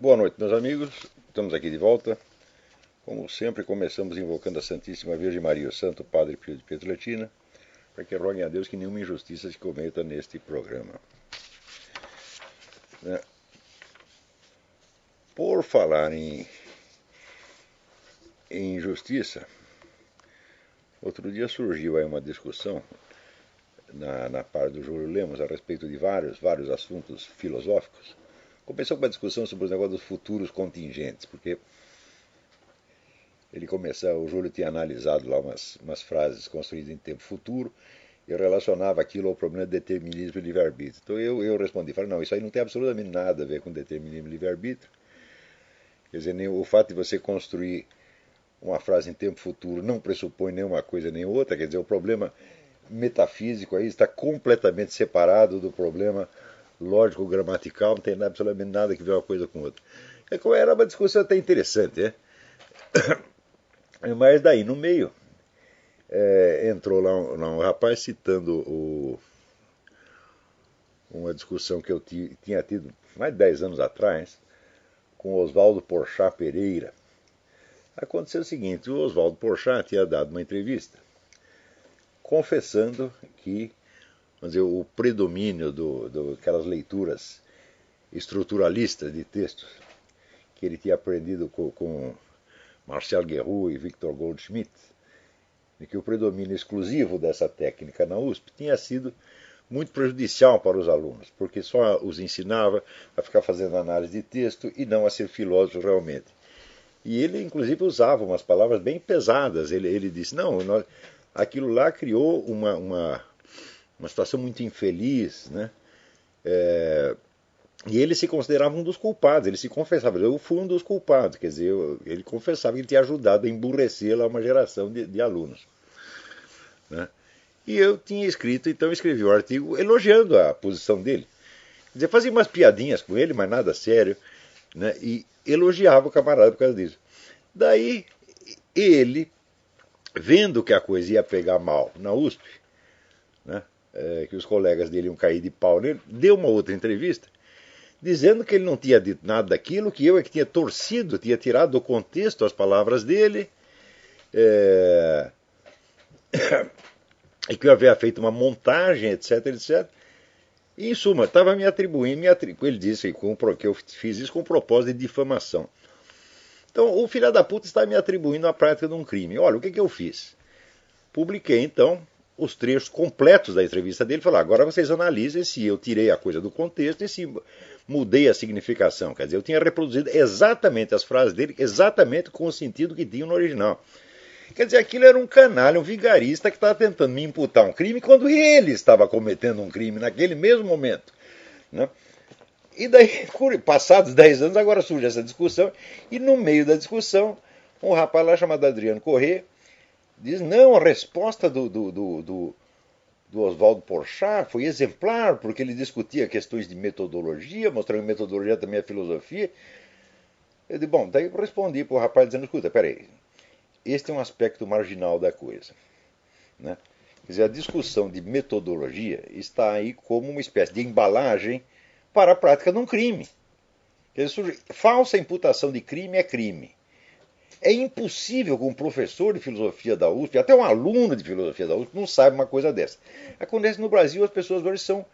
Boa noite, meus amigos. Estamos aqui de volta. Como sempre, começamos invocando a Santíssima Virgem Maria, o Santo Padre Pio de Pietrelcina, para que roguem a Deus que nenhuma injustiça se cometa neste programa. Por falar em injustiça, outro dia surgiu aí uma discussão na parte do Júlio Lemos a respeito de vários assuntos filosóficos. Começou com uma discussão sobre o negócio dos futuros contingentes, porque o Júlio tinha analisado lá umas frases construídas em tempo futuro e relacionava aquilo ao problema de determinismo e livre-arbítrio. Então eu respondi, falei, não, isso aí não tem absolutamente nada a ver com determinismo e livre-arbítrio. Quer dizer, nem o fato de você construir uma frase em tempo futuro não pressupõe nem uma coisa nem outra, quer dizer, o problema metafísico aí está completamente separado do problema lógico-gramatical, não tem absolutamente nada que ver uma coisa com outra. Era uma discussão até interessante, né? Mas daí, no meio, entrou lá um rapaz citando uma discussão que eu tinha tido mais de 10 anos atrás com Oswaldo Porchat Pereira. Aconteceu o seguinte, o Oswaldo Porchat tinha dado uma entrevista confessando que, vamos dizer, o predomínio daquelas leituras estruturalistas de textos que ele tinha aprendido com Marcel Guerroux e Victor Goldschmidt, de que o predomínio exclusivo dessa técnica na USP tinha sido muito prejudicial para os alunos, porque só os ensinava a ficar fazendo análise de texto e não a ser filósofo realmente. E ele, inclusive, usava umas palavras bem pesadas. Ele disse, não, aquilo lá criou uma situação muito infeliz, né? E ele se considerava um dos culpados, ele se confessava, eu fui um dos culpados, quer dizer, ele confessava que ele tinha ajudado a emburrecer lá uma geração de alunos. Né? E eu tinha escrito, então escrevi um artigo elogiando a posição dele. Quer dizer, fazia umas piadinhas com ele, mas nada sério, né? E elogiava o camarada por causa disso. Daí, ele, vendo que a coisa ia pegar mal na USP, né? Que os colegas dele iam cair de pau nele, deu uma outra entrevista, dizendo que ele não tinha dito nada daquilo, que eu é que tinha torcido, tinha tirado do contexto as palavras dele, e que eu havia feito uma montagem, etc, etc. E, em suma, estava me atribuindo, ele disse que eu fiz isso com propósito de difamação. Então, o filho da puta está me atribuindo a prática de um crime. Olha, o que eu fiz? Publiquei, então, os trechos completos da entrevista dele, falei, agora vocês analisem se eu tirei a coisa do contexto e se mudei a significação. Quer dizer, eu tinha reproduzido exatamente as frases dele, exatamente com o sentido que tinham no original. Quer dizer, aquilo era um canalha, um vigarista que estava tentando me imputar um crime quando ele estava cometendo um crime naquele mesmo momento. Né? E daí, passados 10 anos, agora surge essa discussão, e no meio da discussão, um rapaz lá chamado Adriano Corrêa diz, não, a resposta do Oswaldo Porchat foi exemplar, porque ele discutia questões de metodologia, mostrando que metodologia também é filosofia. Eu disse, bom, daí eu respondi para o rapaz dizendo, escuta, peraí, este é um aspecto marginal da coisa. Né? Quer dizer, a discussão de metodologia está aí como uma espécie de embalagem para a prática de um crime. Quer dizer, falsa imputação de crime é crime. É impossível que um professor de filosofia da USP, até um aluno de filosofia da USP, não saiba uma coisa dessa. Acontece no Brasil, as pessoas hoje são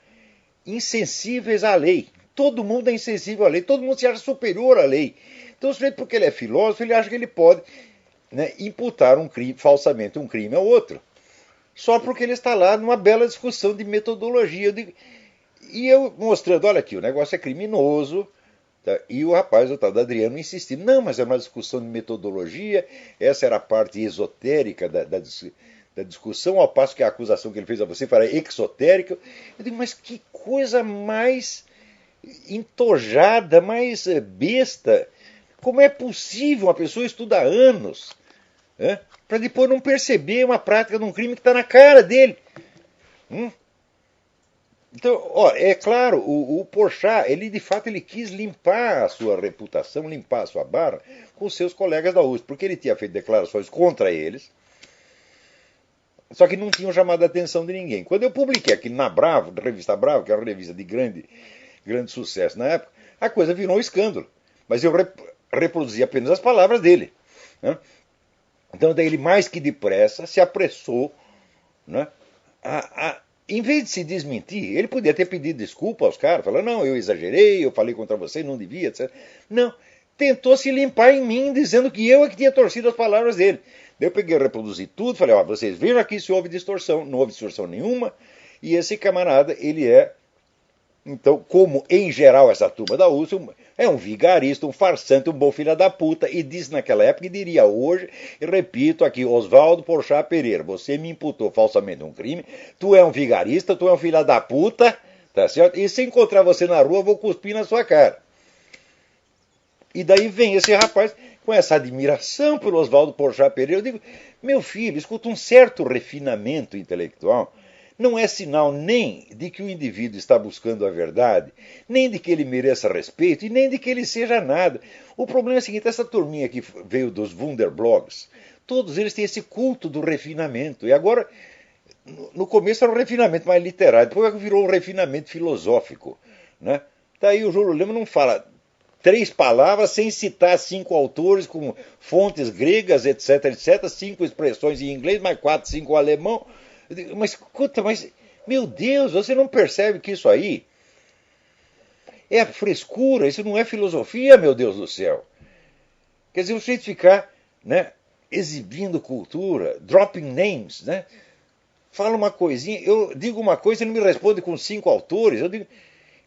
insensíveis à lei. Todo mundo é insensível à lei, todo mundo se acha superior à lei. Então, porque ele é filósofo, ele acha que ele pode, né, imputar falsamente um crime ao outro. Só porque ele está lá numa bela discussão de metodologia. E eu mostrando, olha aqui, o negócio é criminoso. E o rapaz, o tal do Adriano, insistiu, não, mas é uma discussão de metodologia, essa era a parte esotérica da discussão, ao passo que a acusação que ele fez a você era exotérica. Eu digo, mas que coisa mais entojada, mais besta. Como é possível uma pessoa estudar anos, né, para depois não perceber uma prática de um crime que está na cara dele? Então, ó, é claro, o Porchat, ele de fato ele quis limpar a sua reputação, limpar a sua barra com seus colegas da USP, porque ele tinha feito declarações contra eles, só que não tinham chamado a atenção de ninguém. Quando eu publiquei aquilo na Bravo, na revista Bravo, que era uma revista de grande sucesso na época, a coisa virou um escândalo. mas eu reproduzi apenas as palavras dele. Né? Então, daí ele mais que depressa se apressou, né, em vez de se desmentir, ele podia ter pedido desculpa aos caras, falando, não, eu exagerei, eu falei contra você, não devia, etc. Não, tentou se limpar em mim, dizendo que eu é que tinha torcido as palavras dele. Daí eu peguei, reproduzi tudo, falei, ó, vocês vejam aqui se houve distorção, não houve distorção nenhuma, e esse camarada, ele é, então, como em geral essa turma da USP, é um vigarista, um farsante, um bom filho da puta, e disse naquela época e diria hoje, e repito aqui, Oswaldo Porchat Pereira, você me imputou falsamente um crime, tu é um vigarista, tu é um filho da puta, tá certo? E se encontrar você na rua, eu vou cuspir na sua cara. E daí vem esse rapaz com essa admiração pelo Oswaldo Porchat Pereira. Eu digo, meu filho, escuta, um certo refinamento intelectual não é sinal nem de que o indivíduo está buscando a verdade, nem de que ele mereça respeito e nem de que ele seja nada. O problema é o seguinte, essa turminha que veio dos Wunderblogs, todos eles têm esse culto do refinamento. E agora, no começo era um refinamento mais literário, depois virou um refinamento filosófico. Né? Daí o Júlio Lema não fala 3 palavras sem citar 5 autores com fontes gregas, etc, etc, 5 expressões em inglês, mais 4, 5 em alemão. Mas escuta, mas meu Deus, você não percebe que isso aí é frescura, isso não é filosofia, meu Deus do céu. Quer dizer, o jeito de ficar, né, exibindo cultura, dropping names, né? Fala uma coisinha, eu digo uma coisa e ele me responde com 5 autores. Eu digo,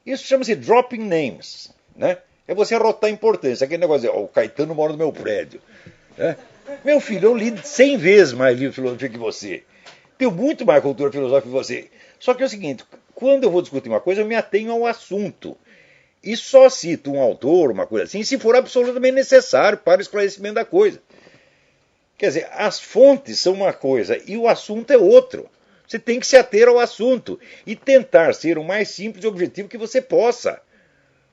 isso chama-se dropping names, né? É você arrotar a importância. Aquele negócio de, o Caetano mora no meu prédio. Né? Meu filho, eu li 100 vezes mais livro de filosofia que você. Tenho muito mais cultura filosófica que você. Só que é o seguinte, quando eu vou discutir uma coisa, eu me atenho ao assunto. E só cito um autor, uma coisa assim, se for absolutamente necessário para o esclarecimento da coisa. Quer dizer, as fontes são uma coisa e o assunto é outro. Você tem que se ater ao assunto e tentar ser o mais simples e objetivo que você possa.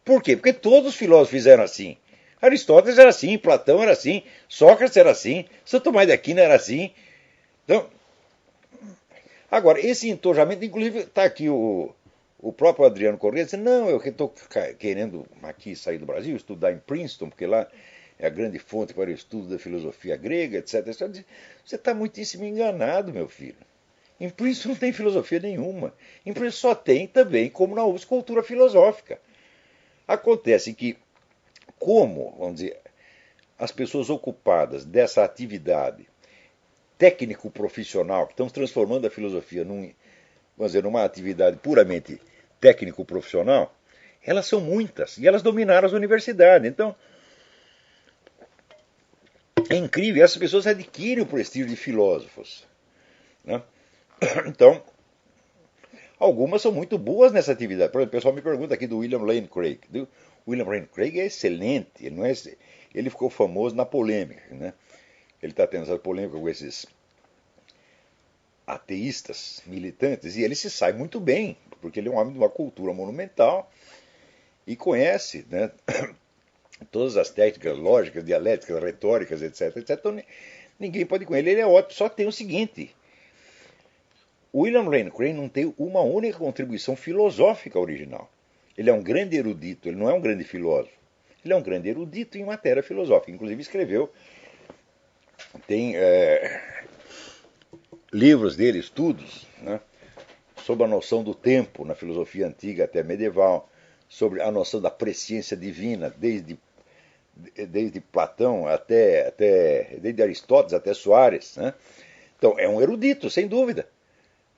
Por quê? Porque todos os filósofos fizeram assim. Aristóteles era assim, Platão era assim, Sócrates era assim, Santo Tomás de Aquino era assim. Então, agora, esse entojamento, inclusive, está aqui o próprio Adriano Corrêa, dizendo, não, eu estou querendo aqui sair do Brasil, estudar em Princeton, porque lá é a grande fonte para o estudo da filosofia grega, etc. Você está muitíssimo enganado, meu filho. Em Princeton não tem filosofia nenhuma. Em Princeton só tem também, como na USP, cultura filosófica. Acontece que, como, vamos dizer, as pessoas ocupadas dessa atividade técnico-profissional, que estão transformando a filosofia vamos dizer, numa atividade puramente técnico-profissional, elas são muitas e elas dominaram as universidades. Então, é incrível, essas pessoas adquirem o prestígio de filósofos. Né? Então, algumas são muito boas nessa atividade. Por exemplo, o pessoal me pergunta aqui do William Lane Craig. O William Lane Craig é excelente, ele ficou famoso na polêmica. Né? Ele está tendo essa polêmica com esses ateístas militantes, e ele se sai muito bem, porque ele é um homem de uma cultura monumental e conhece, né, todas as técnicas lógicas, dialéticas, retóricas, etc, etc. Então, ninguém pode ir com ele. Ele é ótimo, só tem o seguinte, o William Lane Craig não tem uma única contribuição filosófica original. Ele é um grande erudito, ele não é um grande filósofo. Ele é um grande erudito em matéria filosófica. Inclusive escreveu, tem livros dele, estudos, né, sobre a noção do tempo na filosofia antiga até medieval, sobre a noção da presciência divina, desde Platão desde Aristóteles até Soares. Né? Então, é um erudito, sem dúvida.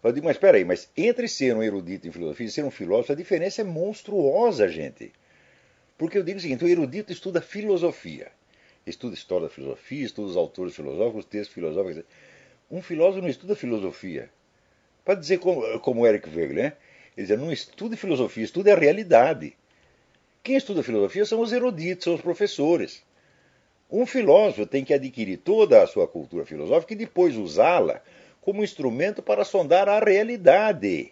Eu digo, mas espera aí, mas entre ser um erudito em filosofia e ser um filósofo, a diferença é monstruosa, gente. Porque eu digo o seguinte, o erudito estuda filosofia, estuda história da filosofia, estuda os autores filosóficos, os textos filosóficos. Um filósofo não estuda filosofia. Para dizer como Eric Wegener, né? Ele diz, não estuda filosofia, estuda a realidade. Quem estuda filosofia são os eruditos, são os professores. Um filósofo tem que adquirir toda a sua cultura filosófica e depois usá-la como instrumento para sondar a realidade.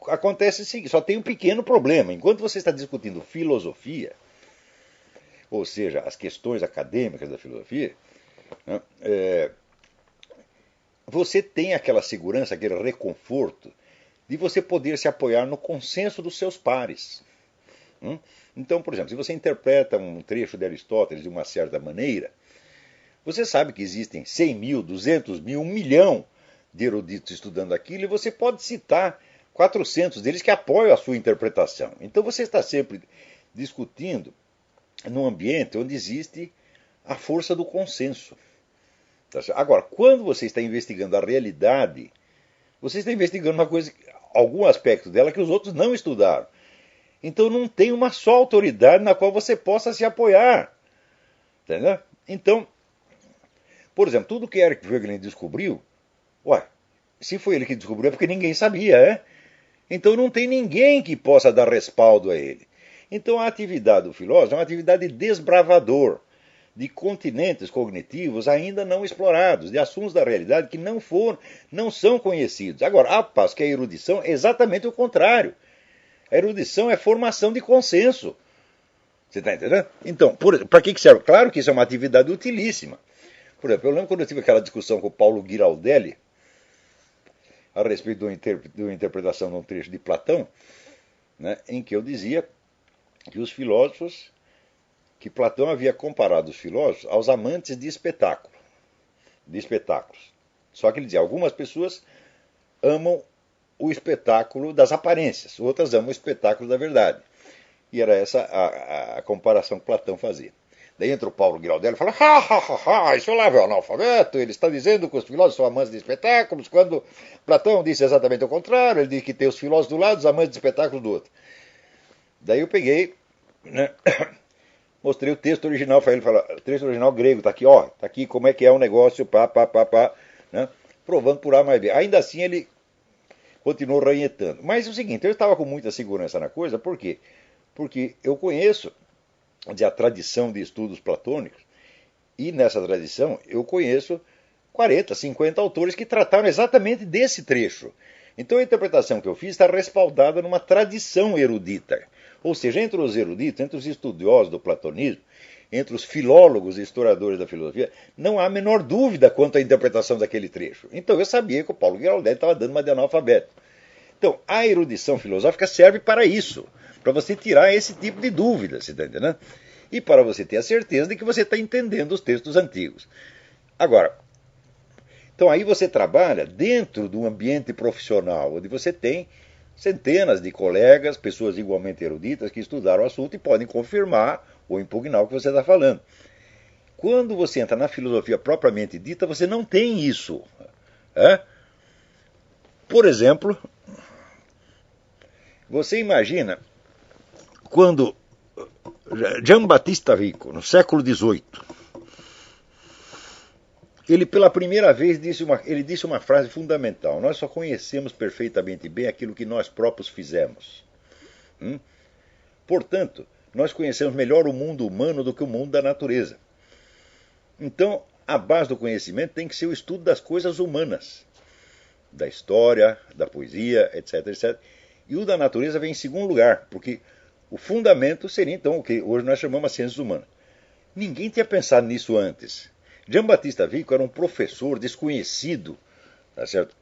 Acontece o seguinte, só tem um pequeno problema. Enquanto você está discutindo filosofia, ou seja, as questões acadêmicas da filosofia, né, você tem aquela segurança, aquele reconforto de você poder se apoiar no consenso dos seus pares. Então, por exemplo, se você interpreta um trecho de Aristóteles de uma certa maneira, você sabe que existem 100 mil, 200 mil, 1 milhão de eruditos estudando aquilo, e você pode citar 400 deles que apoiam a sua interpretação. Então você está sempre discutindo num ambiente onde existe a força do consenso. Agora, quando você está investigando a realidade, você está investigando uma coisa, algum aspecto dela que os outros não estudaram. Então não tem uma só autoridade na qual você possa se apoiar. Entendeu? Então, por exemplo, tudo que Eric Voegelin descobriu, se foi ele que descobriu é porque ninguém sabia, é? Então não tem ninguém que possa dar respaldo a ele. Então a atividade do filósofo é uma atividade de desbravador de continentes cognitivos ainda não explorados, de assuntos da realidade que não são conhecidos. Agora, a passo que a erudição é exatamente o contrário. A erudição é formação de consenso. Você está entendendo? Então, para que serve? Claro que isso é uma atividade utilíssima. Por exemplo, eu lembro quando eu tive aquela discussão com o Paulo Giraldelli a respeito de uma interpretação de um trecho de Platão, né, em que eu dizia que os filósofos, que Platão havia comparado os filósofos aos amantes de espetáculos. Só que ele dizia, algumas pessoas amam o espetáculo das aparências, outras amam o espetáculo da verdade. E era essa a comparação que Platão fazia. Daí entra o Paulo Giraldelli e fala, isso lá é o analfabeto, ele está dizendo que os filósofos são amantes de espetáculos, quando Platão disse exatamente o contrário, ele disse que tem os filósofos do lado, os amantes de espetáculos do outro. Daí eu peguei, né, mostrei o texto original para ele, o texto original grego, está aqui, está aqui como é que é o negócio, né, provando por A mais B. Ainda assim ele continuou ranhetando. Mas é o seguinte, eu estava com muita segurança na coisa, por quê? Porque eu conheço a tradição de estudos platônicos, e nessa tradição eu conheço 40, 50 autores que trataram exatamente desse trecho. Então a interpretação que eu fiz está respaldada numa tradição erudita. Ou seja, entre os eruditos, entre os estudiosos do platonismo, entre os filólogos e historiadores da filosofia, não há a menor dúvida quanto à interpretação daquele trecho. Então eu sabia que o Paulo Giraldelli estava dando uma de analfabeto. Então, a erudição filosófica serve para isso, para você tirar esse tipo de dúvida, você está entendendo? E para você ter a certeza de que você está entendendo os textos antigos. Agora, então aí você trabalha dentro de um ambiente profissional, onde você tem centenas de colegas, pessoas igualmente eruditas, que estudaram o assunto e podem confirmar ou impugnar o que você está falando. Quando você entra na filosofia propriamente dita, você não tem isso. Por exemplo, você imagina quando Giambattista Vico, no século XVIII, ele pela primeira vez disse uma frase fundamental: nós só conhecemos perfeitamente bem aquilo que nós próprios fizemos. Portanto, nós conhecemos melhor o mundo humano do que o mundo da natureza. Então, a base do conhecimento tem que ser o estudo das coisas humanas, da história, da poesia, etc, etc. E o da natureza vem em segundo lugar, porque o fundamento seria então o que hoje nós chamamos de ciências humanas. Ninguém tinha pensado nisso antes. Giambattista Vico era um professor desconhecido, tá certo?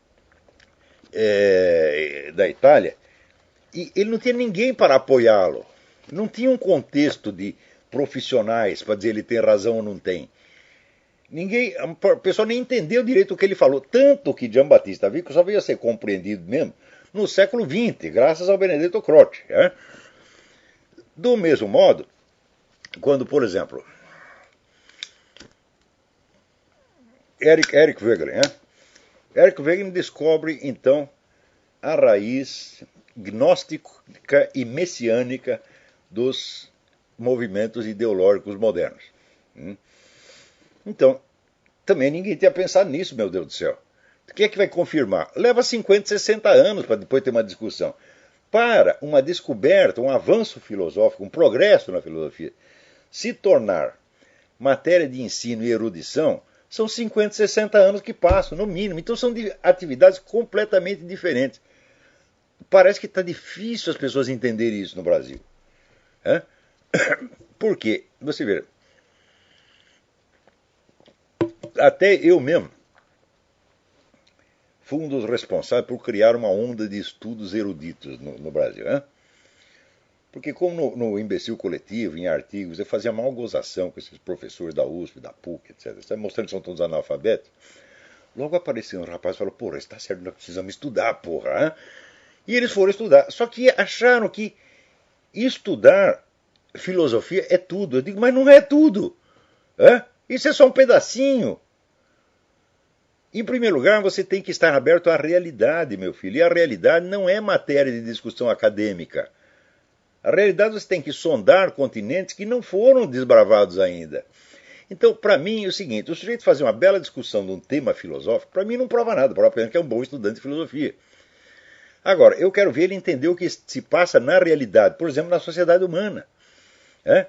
Da Itália, e ele não tinha ninguém para apoiá-lo. Não tinha um contexto de profissionais para dizer ele tem razão ou não tem. O pessoal nem entendeu direito o que ele falou. Tanto que Giambattista Vico só veio a ser compreendido mesmo no século XX, graças ao Benedetto Croce. Do mesmo modo, quando, por exemplo, Eric Voegelin, Eric Voegelin descobre, então, a raiz gnóstica e messiânica dos movimentos ideológicos modernos. Então, também ninguém tinha pensado nisso, meu Deus do céu. O que é que vai confirmar? Leva 50, 60 anos para depois ter uma discussão. Para uma descoberta, um avanço filosófico, um progresso na filosofia, se tornar matéria de ensino e erudição, são 50, 60 anos que passam, no mínimo. Então são atividades completamente diferentes. Parece que está difícil as pessoas entenderem isso no Brasil. Por quê? Você vê, até eu mesmo fui um dos responsáveis por criar uma onda de estudos eruditos no Brasil. Porque como no Imbecil Coletivo, em artigos, eu fazia mal gozação com esses professores da USP, da PUC, etc. Mostrando que são todos analfabetos. Logo apareceu um rapaz e falou, porra, está certo, nós precisamos estudar, porra. Hein? E eles foram estudar. Só que acharam que estudar filosofia é tudo. Eu digo, mas não é tudo. Hein? Isso é só um pedacinho. Em primeiro lugar, você tem que estar aberto à realidade, meu filho. E a realidade não é matéria de discussão acadêmica. A realidade você tem que sondar continentes que não foram desbravados ainda. Então, para mim, é o seguinte, o sujeito fazer uma bela discussão de um tema filosófico, para mim não prova nada, prova apenas que é um bom estudante de filosofia. Agora, eu quero ver ele entender o que se passa na realidade, por exemplo, na sociedade humana. É?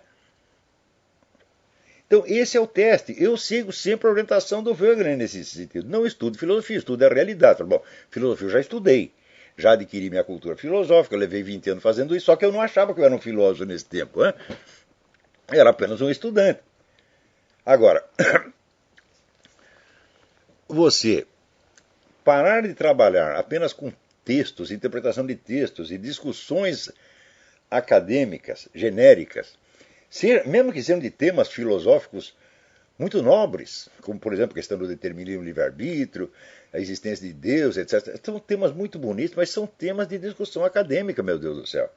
Então, esse é o teste. Eu sigo sempre a orientação do Wegener nesse sentido. Não estudo filosofia, estudo a realidade. Bom, filosofia eu já estudei. Já adquiri minha cultura filosófica, eu levei 20 anos fazendo isso, só que eu não achava que eu era um filósofo nesse tempo. Hein? Eu era apenas um estudante. Agora, você parar de trabalhar apenas com textos, interpretação de textos e discussões acadêmicas, genéricas, mesmo que sejam de temas filosóficos muito nobres, como por exemplo a questão do determinismo livre-arbítrio, a existência de Deus, etc. São temas muito bonitos, mas são temas de discussão acadêmica, meu Deus do céu.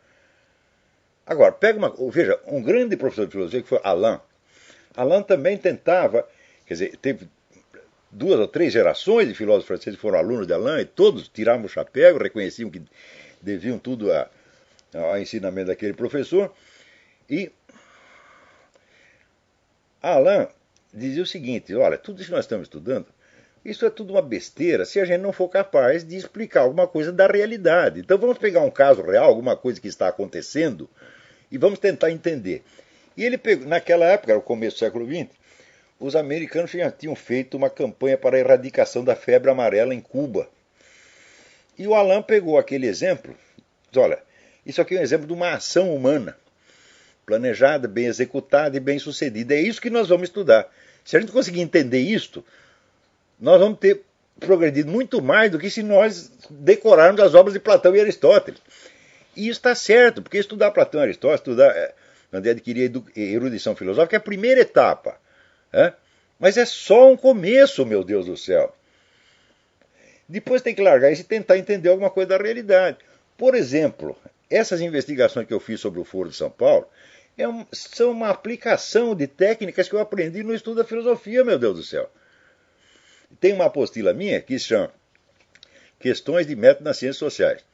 Agora, veja, um grande professor de filosofia que foi Alain. Alain também tentava, quer dizer, teve 2 ou 3 gerações de filósofos franceses que foram alunos de Alain e todos tiravam o chapéu, reconheciam que deviam tudo ao ensinamento daquele professor. E Alain dizia o seguinte, olha, tudo isso que nós estamos estudando, isso é tudo uma besteira se a gente não for capaz de explicar alguma coisa da realidade. Então vamos pegar um caso real, alguma coisa que está acontecendo, e vamos tentar entender. E ele pegou, naquela época, era o começo do século XX, os americanos já tinham feito uma campanha para a erradicação da febre amarela em Cuba. E o Alain pegou aquele exemplo, diz, olha, isso aqui é um exemplo de uma ação humana, planejada, bem executada e bem sucedida. É isso que nós vamos estudar. Se a gente conseguir entender isto, nós vamos ter progredido muito mais do que se nós decorarmos as obras de Platão e Aristóteles. E isso está certo, porque estudar Platão e Aristóteles, estudar, adquirir erudição filosófica é a primeira etapa. Mas é só um começo, meu Deus do céu. Depois tem que largar isso e tentar entender alguma coisa da realidade. Por exemplo, essas investigações que eu fiz sobre o Foro de São Paulo são uma aplicação de técnicas que eu aprendi no estudo da filosofia, meu Deus do céu. Tem uma apostila minha que se chama Questões de Método nas Ciências Sociais.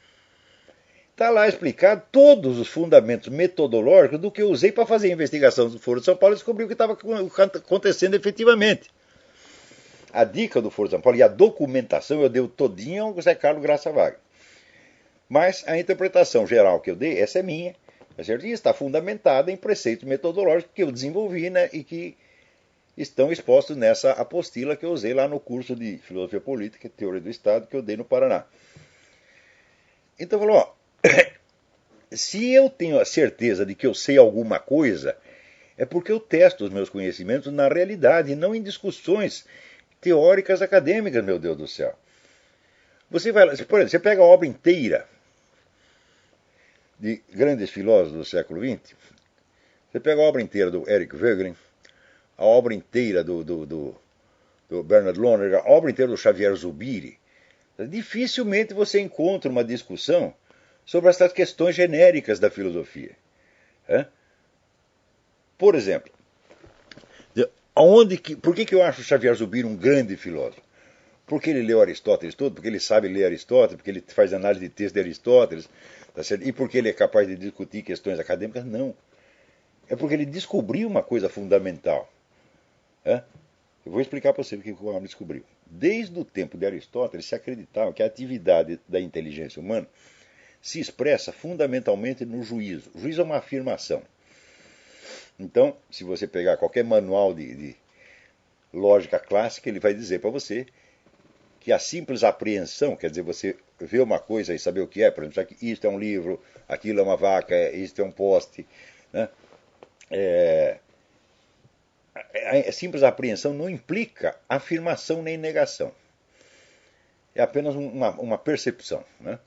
Está lá explicado todos os fundamentos metodológicos do que eu usei para fazer a investigação do Foro de São Paulo e descobrir o que estava acontecendo efetivamente. A dica do Foro de São Paulo e a documentação eu dei todinha ao Zé Carlos Graça Wagner. Mas a interpretação geral que eu dei, essa é minha, e está fundamentada em preceitos metodológicos que eu desenvolvi, né, e que estão expostos nessa apostila que eu usei lá no curso de Filosofia Política e Teoria do Estado que eu dei no Paraná. Então, falou, ó, se eu tenho a certeza de que eu sei alguma coisa, é porque eu testo os meus conhecimentos na realidade e não em discussões teóricas acadêmicas, meu Deus do céu. Você vai, por exemplo, você pega a obra inteira de grandes filósofos do século XX, você pega a obra inteira do Eric Wegener, a obra inteira do Bernard Lonergan, a obra inteira do Xavier Zubiri, dificilmente você encontra uma discussão sobre essas questões genéricas da filosofia. Por exemplo, por que eu acho o Xavier Zubiri um grande filósofo? Porque ele leu Aristóteles todo, porque ele sabe ler Aristóteles, porque ele faz análise de texto de Aristóteles, tá certo? E porque ele é capaz de discutir questões acadêmicas? Não. É porque ele descobriu uma coisa fundamental. Eu vou explicar para você o que o homem descobriu. Desde o tempo de Aristóteles se acreditava que a atividade da inteligência humana se expressa fundamentalmente no juízo. O juízo é uma afirmação. Então, se você pegar qualquer manual de lógica clássica, ele vai dizer para você que a simples apreensão, quer dizer, você vê uma coisa e saber o que é, por exemplo, isto é um livro, aquilo é uma vaca, isto é um poste, né? A simples apreensão não implica afirmação nem negação. É apenas uma percepção, né?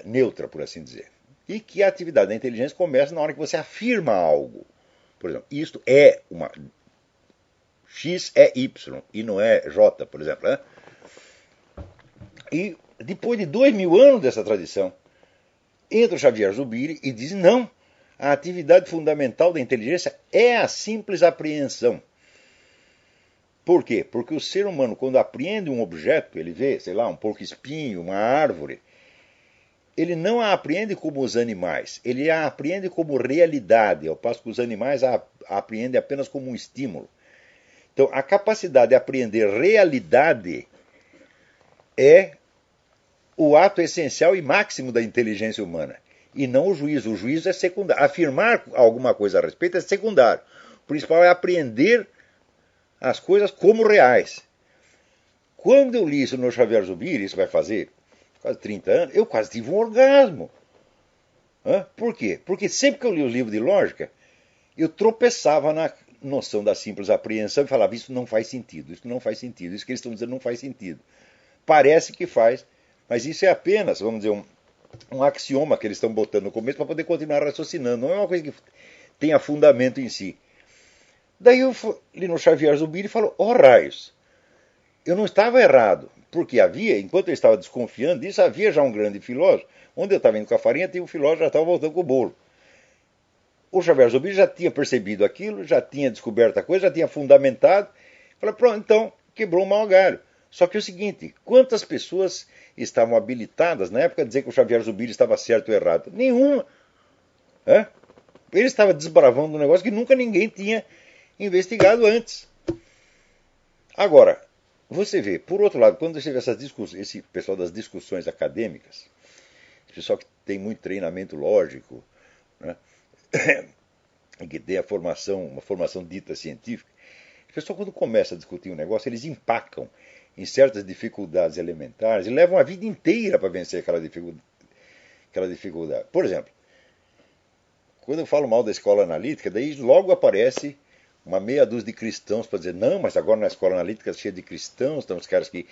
Neutra, por assim dizer. e que a atividade da inteligência começa na hora que você afirma algo. Por exemplo, isto é uma... X é Y e não é J, por exemplo. Né? E depois de 2000 anos dessa tradição, entra o Xavier Zubiri e diz: não, a atividade fundamental da inteligência é a simples apreensão. Por quê? Porque o ser humano, quando apreende um objeto, ele vê, sei lá, um porco-espinho, uma árvore, ele não a apreende como os animais, ele a apreende como realidade, ao passo que os animais a apreendem apenas como um estímulo. Então, a capacidade de apreender realidade é o ato essencial e máximo da inteligência humana, e não o juízo. O juízo é secundário. Afirmar alguma coisa a respeito é secundário. O principal é apreender as coisas como reais. Quando eu li isso no Xavier Zubiri, isso vai fazer quase 30 anos, eu quase tive um orgasmo. Por quê? Porque sempre que eu li o livro de lógica, eu tropeçava na noção da simples apreensão e falava: isso não faz sentido, isso não faz sentido, isso que eles estão dizendo não faz sentido. Parece que faz, mas isso é apenas, vamos dizer, um axioma que eles estão botando no começo para poder continuar raciocinando. Não é uma coisa que tenha fundamento em si. Daí eu li no Xavier Zubiri e falou: raios, eu não estava errado, porque havia, enquanto eu estava desconfiando disso, havia já um grande filósofo. Onde eu estava indo com a farinha, tinha um filósofo já estava voltando com o bolo. O Xavier Zubiri já tinha percebido aquilo, já tinha descoberto a coisa, já tinha fundamentado. Falei: pronto, então quebrou o mau galho. Só que é o seguinte: quantas pessoas estavam habilitadas na época a dizer que o Xavier Zubiri estava certo ou errado? Nenhuma. Ele estava desbravando um negócio que nunca ninguém tinha investigado antes. Agora, você vê, por outro lado, quando você vê essas discussões, esse pessoal das discussões acadêmicas, esse pessoal que tem muito treinamento lógico, né, e que tem uma formação dita científica, o pessoal, quando começa a discutir um negócio, eles empacam em certas dificuldades elementares e levam a vida inteira para vencer aquela dificuldade. Por exemplo, quando eu falo mal da escola analítica, daí logo aparece uma meia dúzia de cristãos para dizer: não, mas agora na escola analítica é cheia de cristãos, estão os caras que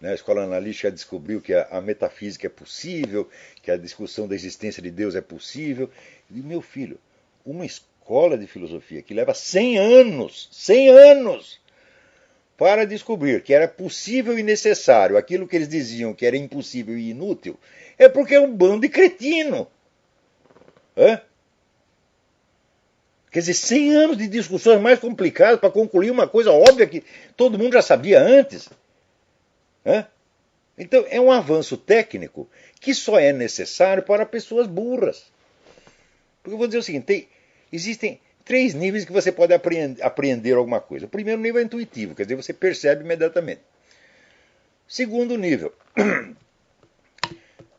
a escola analítica descobriu que a metafísica é possível, que a discussão da existência de Deus é possível. E, meu filho, uma escola de filosofia que leva 100 anos para descobrir que era possível e necessário aquilo que eles diziam que era impossível e inútil, é porque é um bando de cretino. Quer dizer, 100 anos de discussões mais complicadas para concluir uma coisa óbvia que todo mundo já sabia antes. Então, é um avanço técnico que só é necessário para pessoas burras. Porque eu vou dizer o seguinte: existem 3 níveis que você pode apreender alguma coisa. O primeiro nível é intuitivo, quer dizer, você percebe imediatamente. Segundo nível,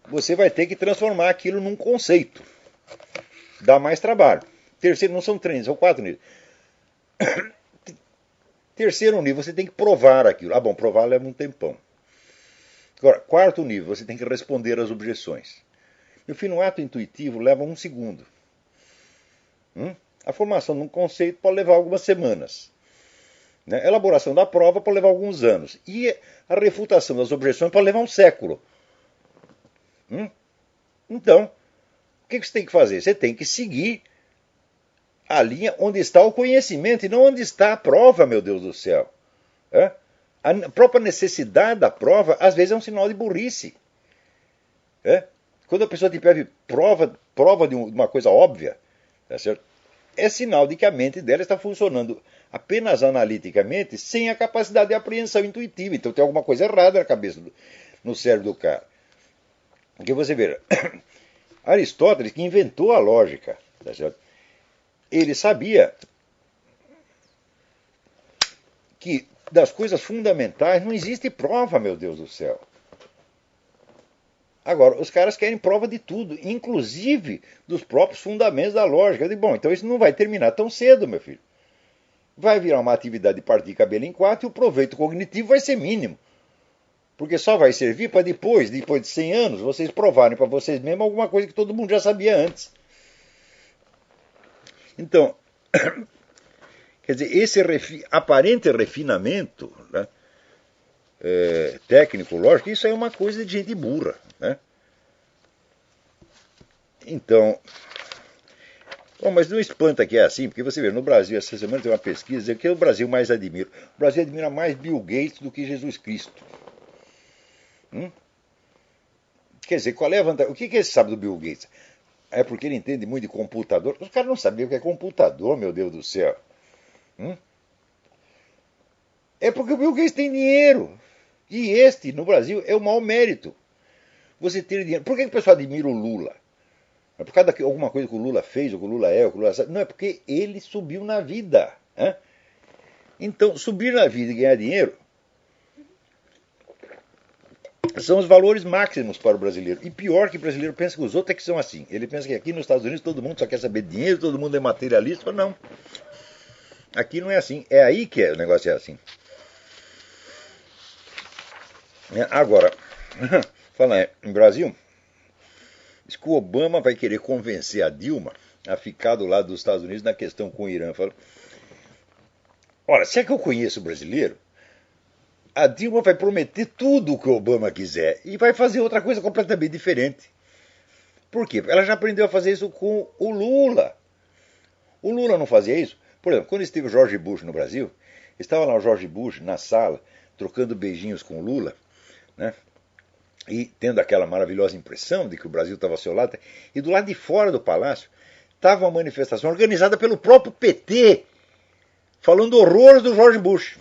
você vai ter que transformar aquilo num conceito. Dá mais trabalho. Terceiro, não são 3, são 4 níveis. Terceiro nível, você tem que provar aquilo. Bom, provar leva um tempão. Agora, quarto nível, você tem que responder às objeções. Meu filho, um ato intuitivo leva 1 segundo. A formação de um conceito pode levar algumas semanas. A elaboração da prova pode levar alguns anos. E a refutação das objeções pode levar 1 século. Então, o que você tem que fazer? Você tem que seguir a linha onde está o conhecimento e não onde está a prova, meu Deus do céu. A própria necessidade da prova, às vezes, é um sinal de burrice. Quando a pessoa te pede prova de uma coisa óbvia, tá certo? É sinal de que a mente dela está funcionando apenas analiticamente, sem a capacidade de apreensão intuitiva. Então tem alguma coisa errada na cabeça, no cérebro do cara. Porque você vê, Aristóteles, que inventou a lógica, tá certo? Ele sabia que das coisas fundamentais não existe prova, meu Deus do céu. Agora, os caras querem prova de tudo, inclusive dos próprios fundamentos da lógica. Eu digo: bom, então isso não vai terminar tão cedo, meu filho. Vai virar uma atividade de partir cabelo em 4 e o proveito cognitivo vai ser mínimo. Porque só vai servir para depois de 100 anos, vocês provarem para vocês mesmos alguma coisa que todo mundo já sabia antes. Então, quer dizer, esse aparente refinamento, né, técnico, lógico, isso é uma coisa de gente burra. Então, bom, mas não espanta que é assim, porque você vê, no Brasil, essa semana tem uma pesquisa dizendo que é o Brasil mais admira. O Brasil admira mais Bill Gates do que Jesus Cristo. Quer dizer, qual é a vantagem? O que ele sabe do Bill Gates? É porque ele entende muito de computador. Os caras não sabiam o que é computador, meu Deus do céu. É porque o Bill Gates tem dinheiro. E este, no Brasil, é o mau mérito. Você ter dinheiro. Por que o pessoal admira o Lula? É por causa de alguma coisa que o Lula fez, ou que o Lula é, ou que o Lula sabe. Não, é porque ele subiu na vida. Então, subir na vida e ganhar dinheiro são os valores máximos para o brasileiro. E pior que o brasileiro pensa que os outros é que são assim. Ele pensa que aqui nos Estados Unidos todo mundo só quer saber de dinheiro, todo mundo é materialista. Não. Aqui não é assim. É aí que o negócio é assim. Agora, falar em Brasil, diz que o Obama vai querer convencer a Dilma a ficar do lado dos Estados Unidos na questão com o Irã. Fala, olha, se é que eu conheço o brasileiro, a Dilma vai prometer tudo o que o Obama quiser e vai fazer outra coisa completamente diferente. Por quê? Ela já aprendeu a fazer isso com o Lula. O Lula não fazia isso? Por exemplo, quando esteve o George Bush no Brasil, estava lá o George Bush na sala, trocando beijinhos com o Lula, né? E tendo aquela maravilhosa impressão de que o Brasil estava ao seu lado. E do lado de fora do palácio estava uma manifestação organizada pelo próprio PT, falando horrores do George Bush.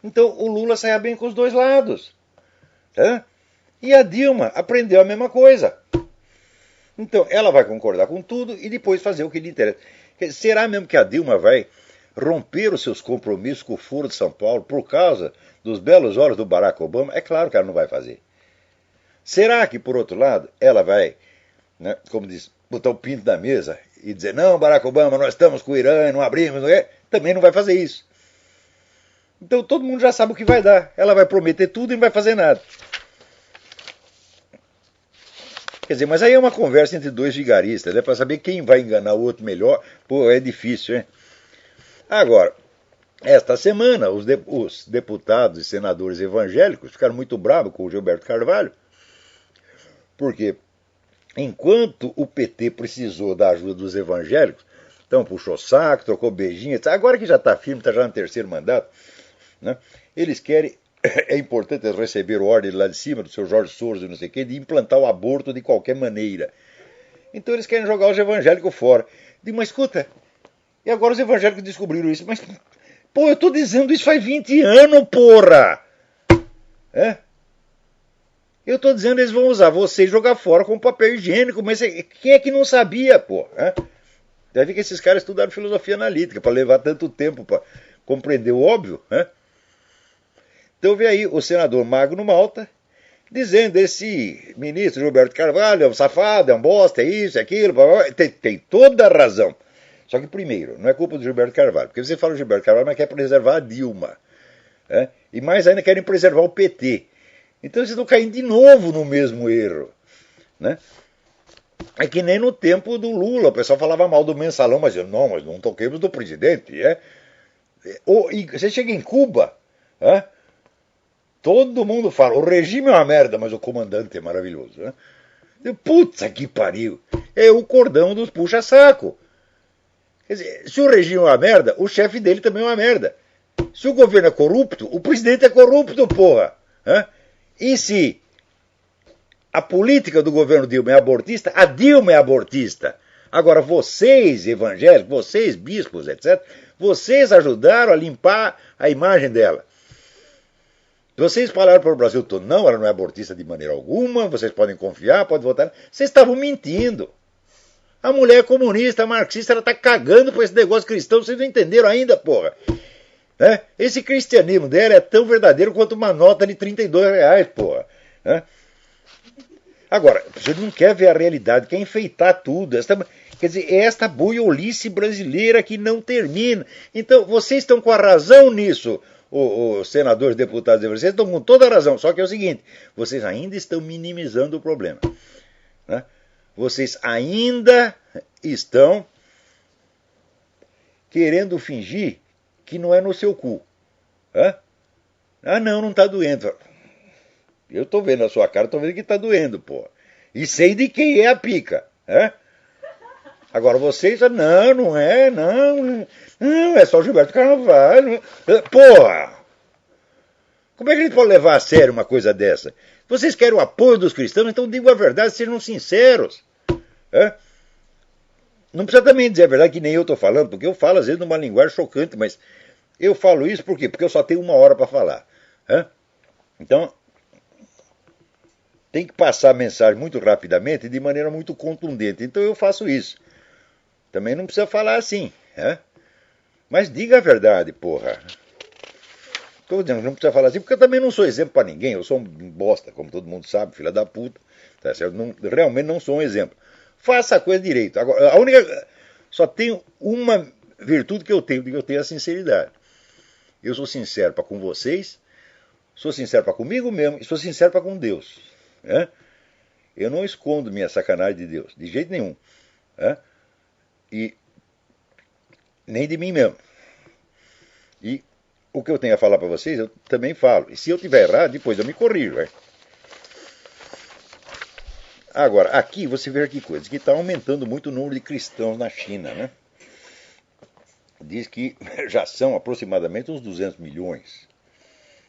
Então o Lula saia bem com os dois lados. E a Dilma aprendeu a mesma coisa. Então ela vai concordar com tudo e depois fazer o que lhe interessa. Será mesmo que a Dilma vai romper os seus compromissos com o Foro de São Paulo por causa dos belos olhos do Barack Obama? É claro que ela não vai fazer. Será que, por outro lado, ela vai, né, como diz, botar o pinto na mesa e dizer, não, Barack Obama, nós estamos com o Irã, não abrimos, não é? Também não vai fazer isso. Então todo mundo já sabe o que vai dar. Ela vai prometer tudo e não vai fazer nada. Quer dizer, mas aí é uma conversa entre dois vigaristas, né? Para saber quem vai enganar o outro melhor, pô, é difícil, hein? Agora, esta semana, os deputados e senadores evangélicos ficaram muito bravos com o Gilberto Carvalho, porque enquanto o PT precisou da ajuda dos evangélicos, então puxou saco, trocou beijinho, etc. Agora que já está firme, está já no terceiro mandato, né? Eles querem, é importante receber ordem lá de cima do seu Jorge Soros e não sei o quê, de implantar o aborto de qualquer maneira. Então eles querem jogar os evangélicos fora. Digo, mas escuta, e agora os evangélicos descobriram isso, mas, pô, eu estou dizendo isso faz 20 anos, porra! Eu estou dizendo que eles vão usar você e jogar fora com papel higiênico, mas quem é que não sabia, pô? Deve que esses caras estudaram filosofia analítica para levar tanto tempo para compreender o óbvio, Então vê aí o senador Magno Malta dizendo esse ministro Gilberto Carvalho é um safado, é um bosta, é isso, é aquilo, tem toda a razão. Só que primeiro, não é culpa do Gilberto Carvalho, porque você fala do Gilberto Carvalho, mas quer preservar a Dilma. E mais ainda querem preservar o PT. Então vocês estão caindo de novo no mesmo erro. É que nem no tempo do Lula, o pessoal falava mal do mensalão, mas eu, não, mas não toquemos do presidente. E você chega em Cuba, todo mundo fala, o regime é uma merda, mas o comandante é maravilhoso. Putz, que pariu. É o cordão dos puxa-saco. Quer dizer, se o regime é uma merda, o chefe dele também é uma merda. Se o governo é corrupto, o presidente é corrupto, porra. E se a política do governo Dilma é abortista, a Dilma é abortista. Agora, vocês, evangélicos, vocês, bispos, etc., vocês ajudaram a limpar a imagem dela. Vocês falaram para o Brasil todo, não, ela não é abortista de maneira alguma, vocês podem confiar, podem votar. Vocês estavam mentindo. A mulher é comunista, marxista, ela está cagando por esse negócio cristão, vocês não entenderam ainda, porra. Esse cristianismo dela é tão verdadeiro quanto uma nota de R$32, porra. Agora, você não quer ver a realidade, quer enfeitar tudo. Quer dizer, é esta boiolice brasileira que não termina. Então, vocês estão com a razão nisso, os senadores, deputados, vocês estão com toda a razão. Só que é o seguinte, vocês ainda estão minimizando o problema. Vocês ainda estão querendo fingir que não é no seu cu. Não está doendo. Eu estou vendo a sua cara, estou vendo que está doendo, pô. E sei de quem é a pica. É? Agora vocês, não é, não, é só Gilberto Carvalho. Porra! Como é que a gente pode levar a sério uma coisa dessa? Vocês querem o apoio dos cristãos, então digam a verdade, sejam sinceros. É? Não precisa também dizer a verdade que nem eu estou falando, porque eu falo às vezes numa linguagem chocante, mas eu falo isso por quê? Porque eu só tenho 1 hora para falar. É? Então, tem que passar a mensagem muito rapidamente e de maneira muito contundente. Então eu faço isso. Também não precisa falar assim. É? Mas diga a verdade, porra. Estou dizendo, não precisa falar assim, porque eu também não sou exemplo para ninguém. Eu sou um bosta, como todo mundo sabe, filha da puta. Tá certo? Não, realmente não sou um exemplo. Faça a coisa direito. Agora, a única. Só tenho uma virtude que eu tenho a sinceridade. Eu sou sincero para com vocês, sou sincero para comigo mesmo e sou sincero para com Deus. É? Eu não escondo minha sacanagem de Deus, de jeito nenhum. É? E nem de mim mesmo. E o que eu tenho a falar para vocês, eu também falo. E se eu tiver errado, depois eu me corrijo. É? Agora, aqui você vê que coisa, que está aumentando muito o número de cristãos na China, né? Diz que já são aproximadamente uns 200 milhões.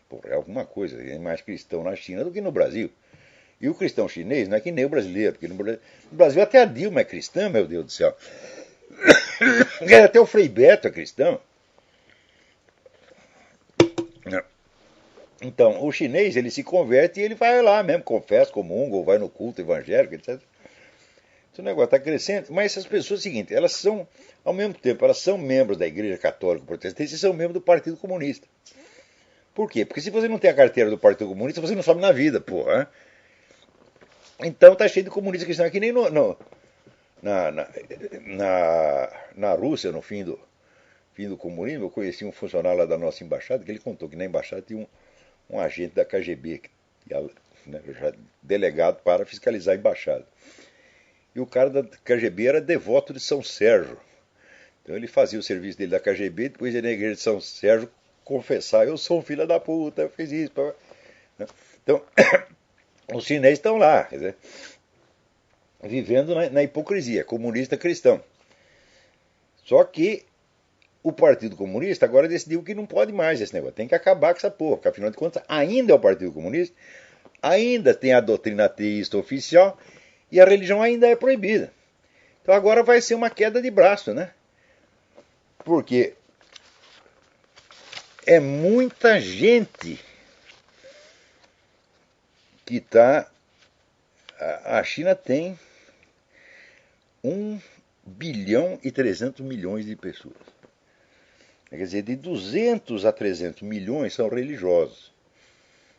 Porra, é alguma coisa, tem mais cristão na China do que no Brasil. E o cristão chinês não é que nem o brasileiro, porque no Brasil até a Dilma é cristã, meu Deus do céu. Até o Frei Beto é cristão. Então, o chinês, ele se converte e ele vai lá mesmo, confessa, comunga, ou vai no culto evangélico, etc. Esse negócio está crescendo, mas essas pessoas, é o seguinte, elas são, ao mesmo tempo, elas são membros da Igreja Católica Protestante e são membros do Partido Comunista. Por quê? Porque se você não tem a carteira do Partido Comunista, você não sobe na vida, porra. Né? Então tá cheio de comunistas cristãos, que nem na Rússia, no fim do comunismo, eu conheci um funcionário lá da nossa embaixada, que ele contou que na embaixada tinha um agente da KGB, né, delegado para fiscalizar a embaixada. E o cara da KGB era devoto de São Sérgio. Então ele fazia o serviço dele da KGB, depois ia na igreja de São Sérgio confessar, eu sou um filho da puta, eu fiz isso. Então, os chineses estão lá, quer dizer, vivendo na hipocrisia, comunista cristão. Só que o Partido Comunista agora decidiu que não pode mais esse negócio, tem que acabar com essa porra, porque afinal de contas ainda é o Partido Comunista, ainda tem a doutrina ateísta oficial e a religião ainda é proibida. Então agora vai ser uma queda de braço, né? Porque é muita gente que está. A China tem 1 bilhão e 300 milhões de pessoas. Quer dizer, de 200 a 300 milhões são religiosos,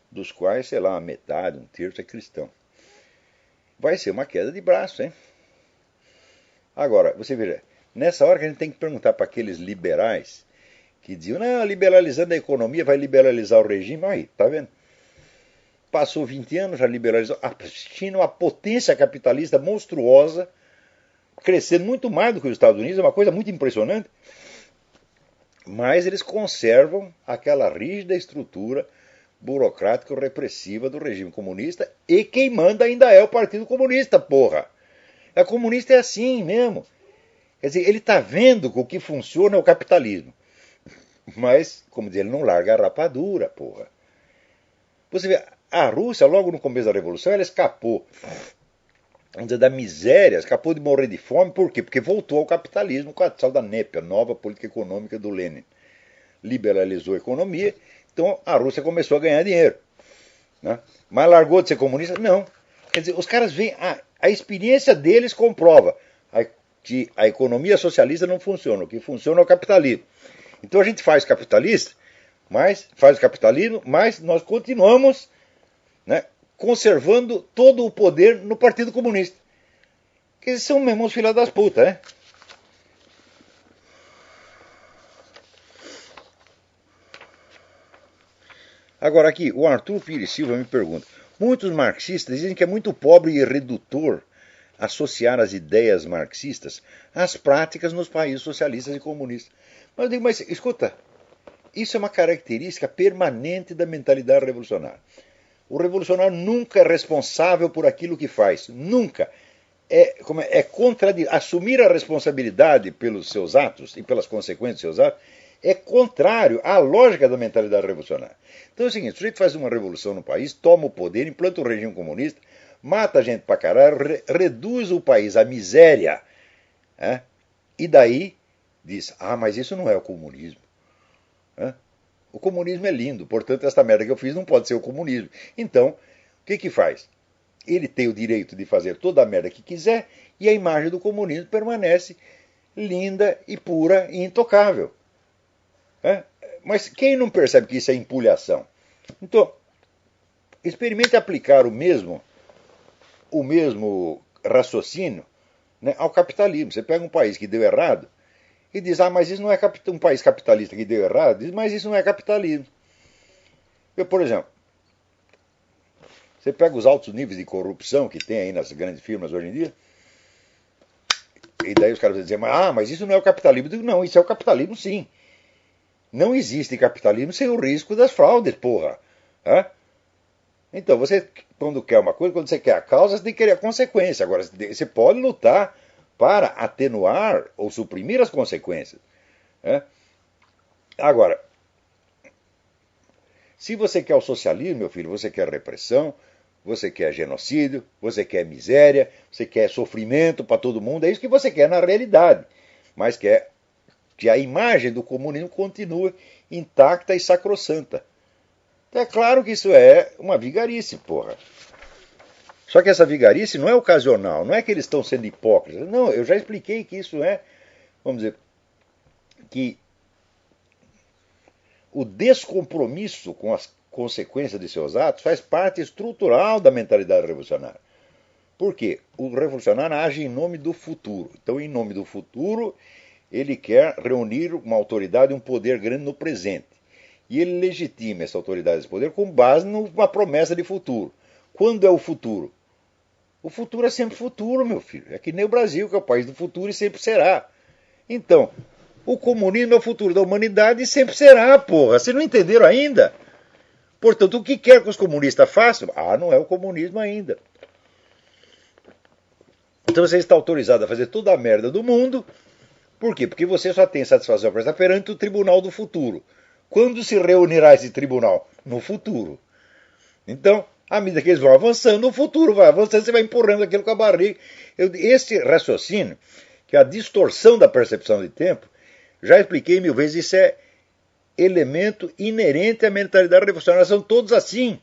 dos quais, sei lá, a metade, 1/3 é cristão. Vai ser uma queda de braço, hein? Agora, você veja, nessa hora que a gente tem que perguntar para aqueles liberais que diziam, não, liberalizando a economia vai liberalizar o regime. Aí, tá vendo? Passou 20 anos, já liberalizou. A China é uma potência capitalista monstruosa, crescendo muito mais do que os Estados Unidos, é uma coisa muito impressionante. Mas eles conservam aquela rígida estrutura burocrática repressiva do regime comunista, e quem manda ainda é o Partido Comunista, porra. A comunista é assim mesmo. Quer dizer, ele está vendo que o que funciona é o capitalismo. Mas, como diz, ele não larga a rapadura, porra. Você vê, a Rússia, logo no começo da Revolução, ela escapou, vamos dizer, da miséria, escapou de morrer de fome. Por quê? Porque voltou ao capitalismo com a tal da NEP, a nova política econômica do Lenin. Liberalizou a economia, então a Rússia começou a ganhar dinheiro. Né? Mas largou de ser comunista? Não. Quer dizer, os caras veem, a experiência deles comprova que a economia socialista não funciona, o que funciona é o capitalismo. Então a gente faz o capitalismo, mas nós continuamos, né, conservando todo o poder no Partido Comunista. Que eles são mesmo os filhos das putas, né? Agora aqui, o Arthur Pires Silva me pergunta, muitos marxistas dizem que é muito pobre e redutor associar as ideias marxistas às práticas nos países socialistas e comunistas. Mas eu digo, mas escuta, isso é uma característica permanente da mentalidade revolucionária. O revolucionário nunca é responsável por aquilo que faz. Nunca. assumir a responsabilidade pelos seus atos e pelas consequências dos seus atos é contrário à lógica da mentalidade revolucionária. Então é o seguinte, o sujeito faz uma revolução no país, toma o poder, implanta o regime comunista, mata a gente pra caralho, reduz o país à miséria, e daí diz, mas isso não é o comunismo. O comunismo é lindo, portanto esta merda que eu fiz não pode ser o comunismo. Então, o que faz? Ele tem o direito de fazer toda a merda que quiser e a imagem do comunismo permanece linda e pura e intocável. Mas quem não percebe que isso é empulhação? Então, experimente aplicar o mesmo raciocínio, né, ao capitalismo. Você pega um país que deu errado e diz, mas isso não é um país capitalista que deu errado, diz, mas isso não é capitalismo. Por exemplo, você pega os altos níveis de corrupção que tem aí nas grandes firmas hoje em dia, e daí os caras vão dizer, mas isso não é o capitalismo. Eu digo, não, isso é o capitalismo sim. Não existe capitalismo sem o risco das fraudes, porra. Então, você, quando quer uma coisa, quando você quer a causa, você tem que querer a consequência. Agora, você pode lutar para atenuar ou suprimir as consequências. Agora, se você quer o socialismo, meu filho, você quer repressão, você quer genocídio, você quer miséria, você quer sofrimento para todo mundo, é isso que você quer na realidade. Mas quer que a imagem do comunismo continue intacta e sacrossanta. Então é claro que isso é uma vigarice, porra. Só que essa vigarice não é ocasional, não é que eles estão sendo hipócritas. Não, eu já expliquei que isso é, vamos dizer, que o descompromisso com as consequências de seus atos faz parte estrutural da mentalidade revolucionária. Por quê? O revolucionário age em nome do futuro. Então, em nome do futuro, ele quer reunir uma autoridade e um poder grande no presente. E ele legitima essa autoridade e esse poder com base numa promessa de futuro. Quando é o futuro? O futuro é sempre futuro, meu filho. É que nem o Brasil, que é o país do futuro e sempre será. Então, o comunismo é o futuro da humanidade e sempre será, porra. Vocês não entenderam ainda? Portanto, o que quer que os comunistas façam? Não é o comunismo ainda. Então você está autorizado a fazer toda a merda do mundo. Por quê? Porque você só tem satisfação para estar perante o tribunal do futuro. Quando se reunirá esse tribunal? No futuro. Então, à medida que eles vão avançando, o futuro vai avançando, você vai empurrando aquilo com a barriga. Esse raciocínio, que é a distorção da percepção de tempo, já expliquei 1000 vezes, isso é elemento inerente à mentalidade revolucionária. São todos assim.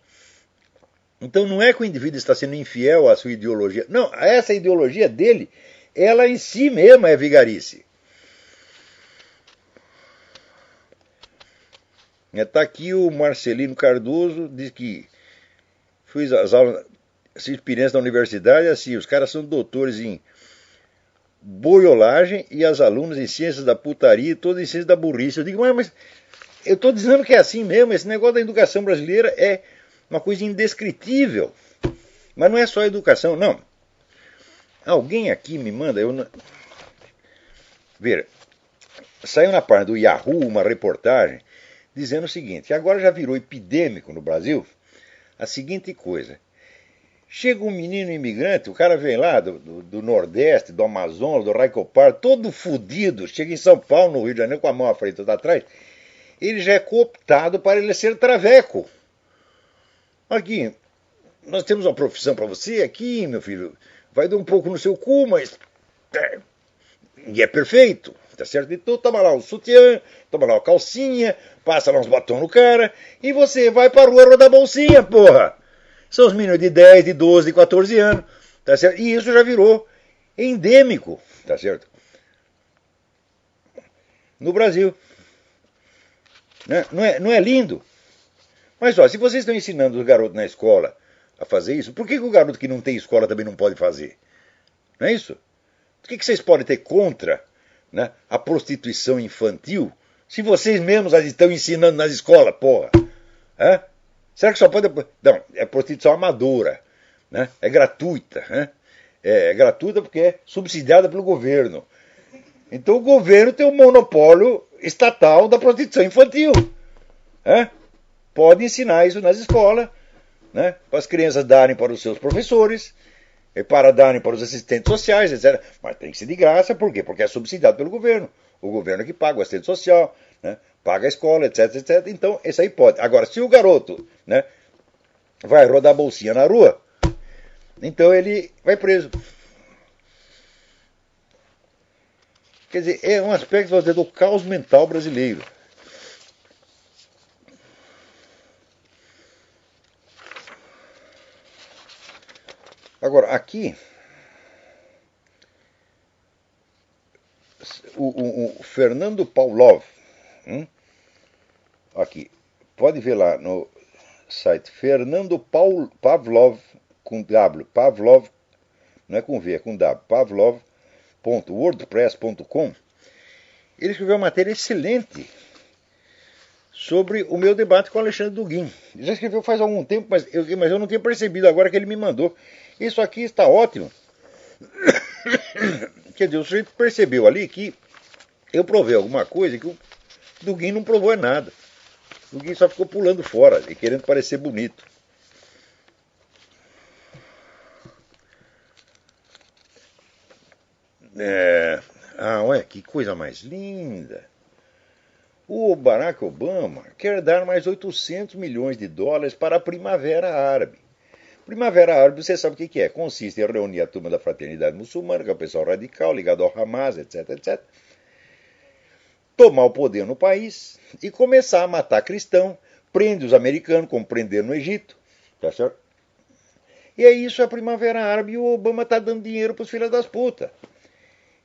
Então não é que o indivíduo está sendo infiel à sua ideologia. Não, essa ideologia dele, ela em si mesma é vigarice. Está aqui o Marcelino Cardoso, diz que fiz as aulas, essa experiência na universidade, assim, os caras são doutores em boiolagem e as alunas em ciências da putaria e todas em ciências da burrice. Eu digo, mas eu estou dizendo que é assim mesmo, esse negócio da educação brasileira é uma coisa indescritível. Mas não é só a educação, não. Alguém aqui me manda, Ver, saiu na página do Yahoo uma reportagem dizendo o seguinte, que agora já virou epidêmico no Brasil a seguinte coisa. Chega um menino imigrante, o cara vem lá do Nordeste, do Amazonas, do Raicopar, todo fudido, chega em São Paulo, no Rio de Janeiro, com a mão à frente e outra atrás, ele já é cooptado para ele ser traveco. Aqui, nós temos uma profissão para você aqui, meu filho, vai dar um pouco no seu cu, mas e é perfeito, tá certo? Então toma lá o sutiã, toma lá a calcinha, passa lá uns batons no cara, e você vai para a rua rodar bolsinha, porra. São os meninos de 10, de 12, de 14 anos, tá certo? E isso já virou endêmico, tá certo? No Brasil. Não é lindo? Mas se vocês estão ensinando os garotos na escola a fazer isso, por que o garoto que não tem escola também não pode fazer? Não é isso? O que vocês podem ter contra, né, a prostituição infantil se vocês mesmos as estão ensinando nas escolas, porra? Será que só pode... Não, é prostituição amadora, né? É gratuita, né? É gratuita porque é subsidiada pelo governo. Então o governo tem um monopólio estatal da prostituição infantil. Pode ensinar isso nas escolas, né? Para as crianças darem para os seus professores, para darem para os assistentes sociais, etc. Mas tem que ser de graça, por quê? Porque é subsidiado pelo governo. O governo é que paga o assistente social, né? Paga a escola, etc, etc. Então, isso aí pode. Agora, se o garoto, né, vai rodar a bolsinha na rua, então ele vai preso. Quer dizer, é um aspecto, vou dizer, do caos mental brasileiro. Agora, aqui, o Fernando Pavlov, aqui, pode ver lá no site Fernando Pavlov, com W, Pavlov, não é com V, é com W, pavlov.wordpress.com. Ele escreveu uma matéria excelente sobre o meu debate com o Alexandre Dugin. Ele já escreveu faz algum tempo, mas eu não tinha percebido agora que ele me mandou. Isso aqui está ótimo. Quer dizer, o sujeito percebeu ali que eu provei alguma coisa que o Dugin não provou nada. O Dugin só ficou pulando fora e querendo parecer bonito. Olha que coisa mais linda. O Barack Obama quer dar mais 800 milhões de dólares para a Primavera Árabe. Primavera Árabe, você sabe o que é? Consiste em reunir a turma da fraternidade muçulmana, que é o pessoal radical, ligado ao Hamas, etc, etc. Tomar o poder no país e começar a matar cristão, prende os americanos, como prenderam no Egito. Tá certo? E é isso a Primavera Árabe e o Obama está dando dinheiro para os filhos das putas.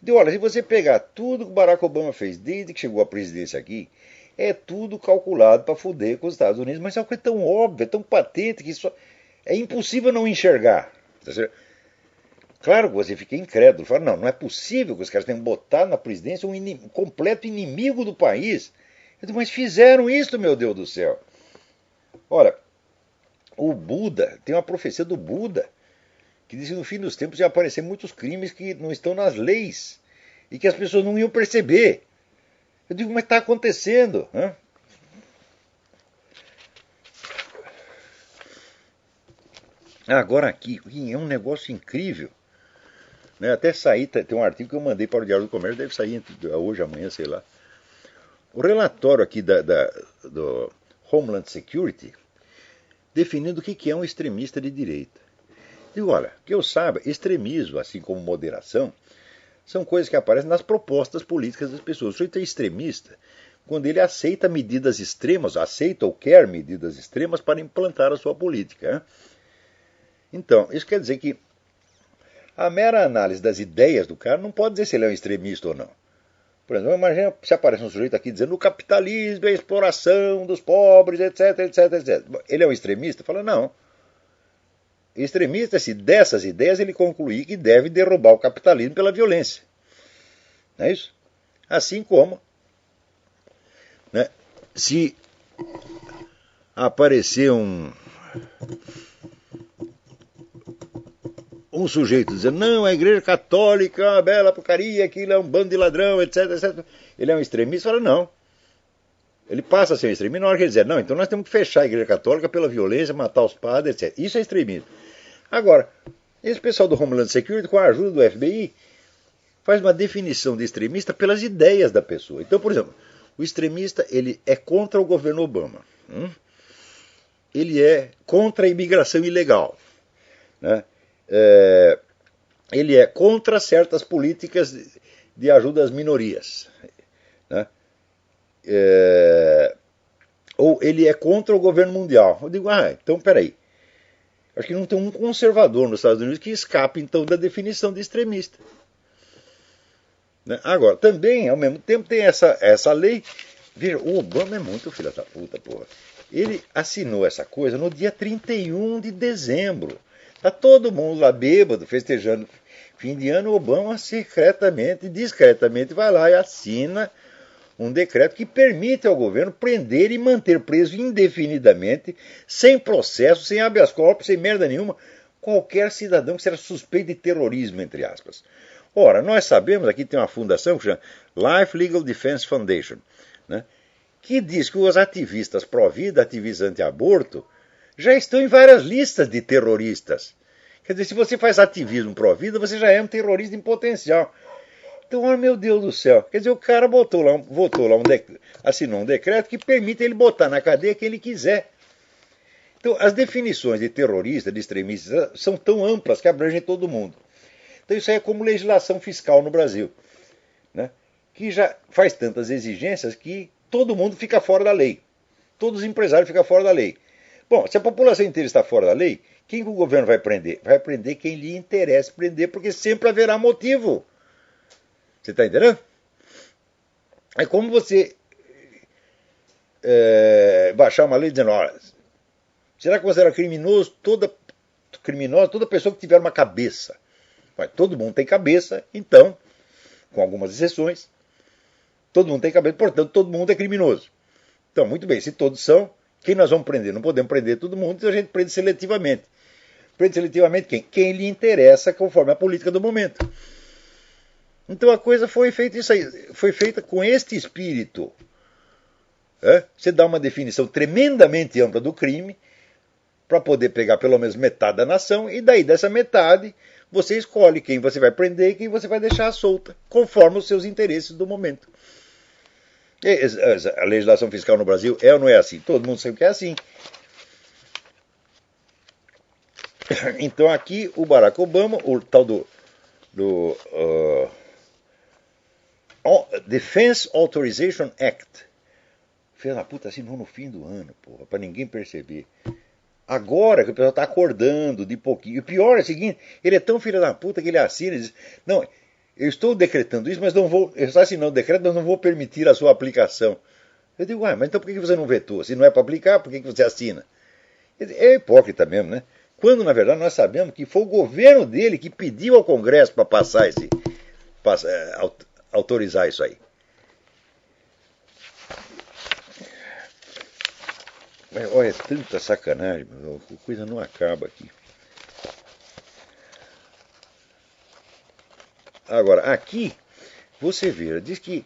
Então, olha, se você pegar tudo que o Barack Obama fez desde que chegou à presidência aqui, é tudo calculado para foder com os Estados Unidos, mas é uma coisa tão óbvia, tão patente, que isso é impossível não enxergar. Tá certo? Claro que você fica incrédulo, fala, não é possível que os caras tenham botado na presidência um completo inimigo do país. Eu digo, mas fizeram isso, meu Deus do céu. Ora, o Buda, tem uma profecia do Buda, que diz que no fim dos tempos ia aparecer muitos crimes que não estão nas leis e que as pessoas não iam perceber. Eu digo, mas está acontecendo. Né? Agora aqui, é um negócio incrível. Né? Até sair, tem um artigo que eu mandei para o Diário do Comércio, deve sair hoje, amanhã, sei lá. O relatório aqui do Homeland Security definindo o que é um extremista de direita. Digo, olha, que eu saiba, extremismo, assim como moderação, são coisas que aparecem nas propostas políticas das pessoas. O sujeito é extremista quando ele aceita medidas extremas, aceita ou quer medidas extremas para implantar a sua política. Né? Então, isso quer dizer que a mera análise das ideias do cara não pode dizer se ele é um extremista ou não. Por exemplo, imagina se aparece um sujeito aqui dizendo o capitalismo é a exploração dos pobres, etc, etc, etc. Ele é um extremista? Fala, não. Extremista, se dessas ideias ele concluir que deve derrubar o capitalismo pela violência. Não é isso? Assim como, né, se aparecer um sujeito dizendo, não, a igreja católica é uma bela porcaria, aquilo é um bando de ladrão, etc, etc. Ele é um extremista? Fala, não. Ele passa a ser um extremista na hora que ele diz, não, então nós temos que fechar a igreja católica pela violência, matar os padres, etc. Isso é extremismo. Agora, esse pessoal do Homeland Security, com a ajuda do FBI, faz uma definição de extremista pelas ideias da pessoa. Então, por exemplo, o extremista ele é contra o governo Obama. Ele é contra a imigração ilegal. Né? Ele é contra certas políticas de ajuda às minorias. Né? Ou ele é contra o governo mundial. Eu digo, então peraí. Acho que não tem um conservador nos Estados Unidos que escape, então, da definição de extremista. Né? Agora, também, ao mesmo tempo, tem essa lei. Veja, o Obama é muito filho da puta, porra. Ele assinou essa coisa no dia 31 de dezembro. Tá todo mundo lá bêbado, festejando fim de ano. O Obama secretamente, discretamente, vai lá e assina um decreto que permite ao governo prender e manter preso indefinidamente, sem processo, sem habeas corpus, sem merda nenhuma, qualquer cidadão que seja suspeito de terrorismo, entre aspas. Ora, nós sabemos, aqui tem uma fundação que chama Life Legal Defense Foundation, né, que diz que os ativistas pró-vida, ativistas anti-aborto, já estão em várias listas de terroristas. Quer dizer, se você faz ativismo pró-vida, você já é um terrorista em potencial. Então, oh, meu Deus do céu. Quer dizer, o cara assinou um decreto que permite ele botar na cadeia quem ele quiser. Então, as definições de terrorista, de extremista, são tão amplas que abrangem todo mundo. Então, isso aí é como legislação fiscal no Brasil, né? Que já faz tantas exigências que todo mundo fica fora da lei. Todos os empresários ficam fora da lei. Bom, se a população inteira está fora da lei, quem que o governo vai prender? Vai prender quem lhe interessa prender, porque sempre haverá motivo. Você está entendendo? É como você baixar uma lei dizendo, olha, será que você era criminosa? Toda pessoa que tiver uma cabeça. Mas todo mundo tem cabeça, então, com algumas exceções, todo mundo tem cabeça, portanto, todo mundo é criminoso. Então, muito bem, se todos são, quem nós vamos prender? Não podemos prender todo mundo, então a gente prende seletivamente. Prende seletivamente quem? Quem lhe interessa conforme a política do momento. Então a coisa foi feita isso aí, foi feita com este espírito. Você dá uma definição tremendamente ampla do crime para poder pegar pelo menos metade da nação, e daí dessa metade você escolhe quem você vai prender e quem você vai deixar solta, conforme os seus interesses do momento. A legislação fiscal no Brasil é ou não é assim? Todo mundo sabe que é assim. Então aqui o Barack Obama, o tal do Defense Authorization Act, filho da puta, assinou no fim do ano, porra, pra ninguém perceber. Agora que o pessoal tá acordando de pouquinho. E o pior é o seguinte, ele é tão filho da puta que ele assina e diz, não, eu estou decretando isso, mas não vou, eu estou assinando o decreto, mas não vou permitir a sua aplicação. Eu digo, mas então por que você não vetou? Se não é para aplicar, por que você assina? É hipócrita mesmo, né? Quando, na verdade, nós sabemos que foi o governo dele que pediu ao Congresso para autorizar isso aí. Mas, olha, é tanta sacanagem, a coisa não acaba aqui. Agora, aqui, você vê, diz que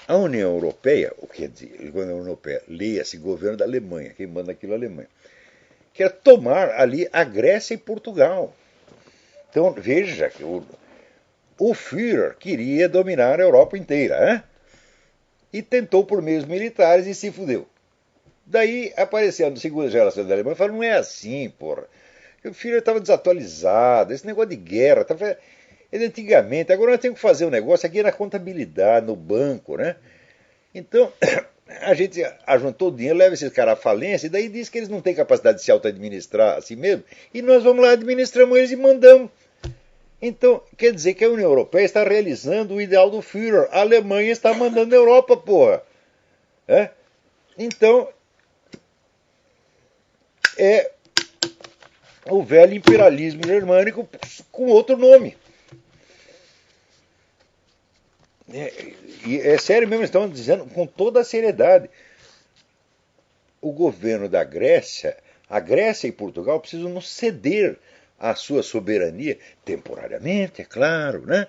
a União Europeia, o que quer dizer, a União Europeia, leia-se governo da Alemanha, quem manda aquilo é a Alemanha, quer tomar ali a Grécia e Portugal. Então, veja que o Führer queria dominar a Europa inteira, hein? E tentou por meios militares e se fudeu. Daí apareceu a segunda geração da Alemanha e falou, não é assim, porra. O Führer estava desatualizado, esse negócio de guerra, é de antigamente, agora nós temos que fazer um negócio aqui na contabilidade, no banco, né? Então, a gente ajuntou o dinheiro, leva esses caras à falência, e daí diz que eles não têm capacidade de se auto-administrar assim mesmo, e nós vamos lá, administramos eles e mandamos. Então, quer dizer que a União Europeia está realizando o ideal do Führer. A Alemanha está mandando a Europa, porra. Então, é o velho imperialismo germânico com outro nome. E é sério mesmo, estamos dizendo com toda a seriedade. O governo da Grécia, a Grécia e Portugal precisam nos ceder a sua soberania, temporariamente, é claro, né?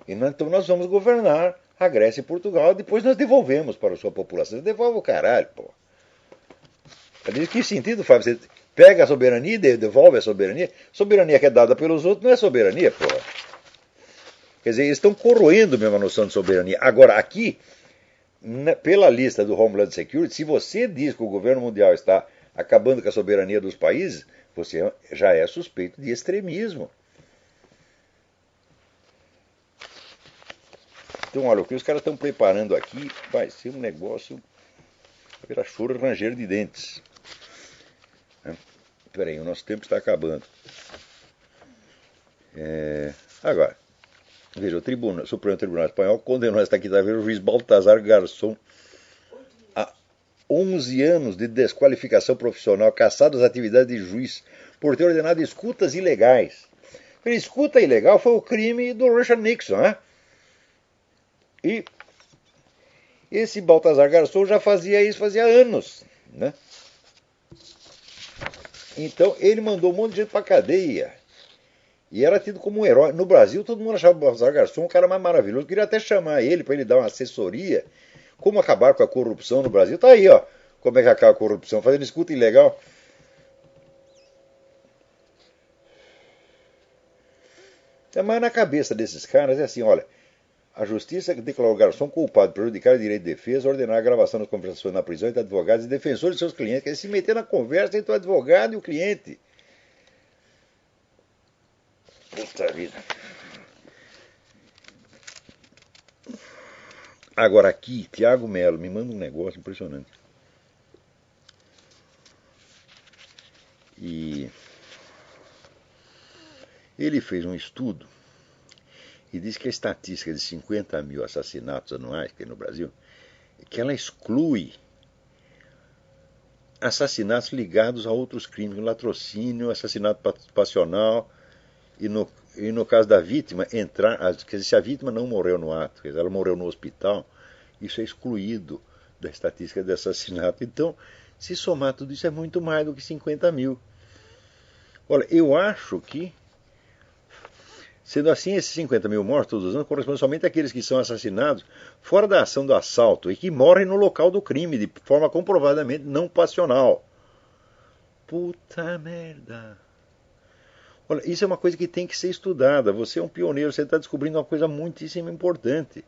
Então nós vamos governar a Grécia e Portugal, depois nós devolvemos para a sua população. Devolve o caralho, pô. Que sentido faz? Você pega a soberania e devolve a soberania? Soberania que é dada pelos outros não é soberania, pô. Quer dizer, eles estão corroendo mesmo a noção de soberania. Agora, aqui, pela lista do Homeland Security, se você diz que o governo mundial está acabando com a soberania dos países, você já é suspeito de extremismo. Então, olha, o que os caras estão preparando aqui vai ser um negócio para choro e ranger de dentes. Espera aí, o nosso tempo está acabando. Agora, veja, o Supremo Tribunal Espanhol condenou esta quinta-feira o juiz Baltasar Garzón a 11 anos de desqualificação profissional, cassado das atividades de juiz, por ter ordenado escutas ilegais. A escuta ilegal foi o crime do Richard Nixon, né? E esse Baltasar Garzón já fazia isso fazia anos, né? Então ele mandou um monte de gente para cadeia. E era tido como um herói. No Brasil, todo mundo achava o Baltasar Garzón um cara mais maravilhoso. Queria até chamar ele para ele dar uma assessoria. Como acabar com a corrupção no Brasil. Tá aí, ó. Como é que acaba a corrupção? Fazendo escuta ilegal. Mas na cabeça desses caras é assim, olha, a justiça declarou o garçom culpado de prejudicar o direito de defesa, ordenar a gravação das conversações na prisão entre advogados e defensores de seus clientes, quer se meter na conversa entre o advogado e o cliente. Puta vida. Agora aqui, Tiago Melo me manda um negócio impressionante. E ele fez um estudo e diz que a estatística de 50 mil assassinatos anuais que tem no Brasil, que ela exclui assassinatos ligados a outros crimes, latrocínio, assassinato passional, e no caso da vítima, quer dizer, se a vítima não morreu no ato, quer dizer, ela morreu no hospital, isso é excluído da estatística de assassinato. Então, se somar tudo isso, é muito mais do que 50 mil. Olha, eu acho que, sendo assim, esses 50 mil mortos todos os anos correspondem somente àqueles que são assassinados fora da ação do assalto e que morrem no local do crime, de forma comprovadamente não passional. Puta merda. Olha, isso é uma coisa que tem que ser estudada. Você é um pioneiro, você está descobrindo uma coisa muitíssimo importante.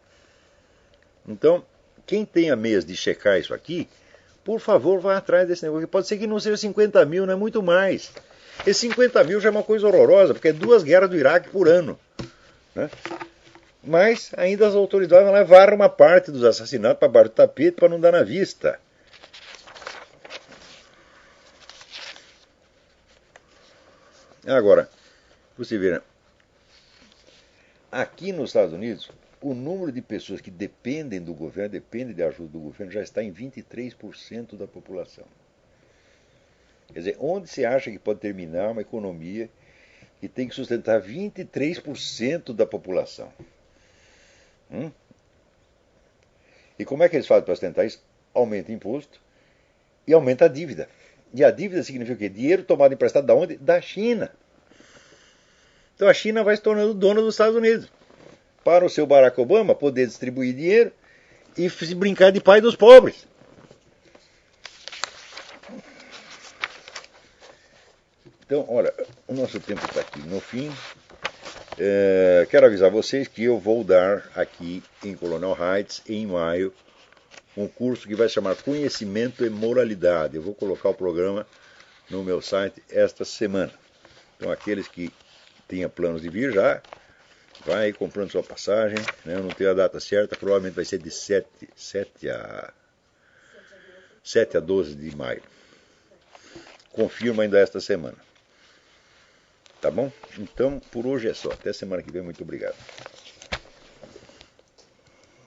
Então, quem tem a meias de checar isso aqui, por favor, vá atrás desse negócio. Pode ser que não seja 50 mil, não é muito mais. Esse 50 mil já é uma coisa horrorosa, porque é 2 guerras do Iraque por ano. Né? Mas ainda as autoridades vão levar uma parte dos assassinatos para baixo do tapete para não dar na vista. Agora, você vê, aqui nos Estados Unidos, o número de pessoas que dependem do governo, dependem de ajuda do governo, já está em 23% da população. Quer dizer, onde se acha que pode terminar uma economia que tem que sustentar 23% da população? E como é que eles fazem para sustentar isso? Aumenta o imposto e aumenta a dívida. E a dívida significa o quê? Dinheiro tomado emprestado da onde? Da China. Então a China vai se tornando dona dos Estados Unidos. Para o seu Barack Obama poder distribuir dinheiro e se brincar de pai dos pobres. Então, olha, o nosso tempo está aqui no fim. Quero avisar vocês que eu vou dar aqui em Colonel Heights, em maio, um curso que vai se chamar Conhecimento e Moralidade. Eu vou colocar o programa no meu site esta semana. Então, aqueles que tenham planos de vir já, vai comprando sua passagem. Né? Eu não tenho a data certa, provavelmente vai ser de 7 a 12 de maio. Confirma ainda esta semana. Tá bom? Então, por hoje é só. Até semana que vem. Muito obrigado.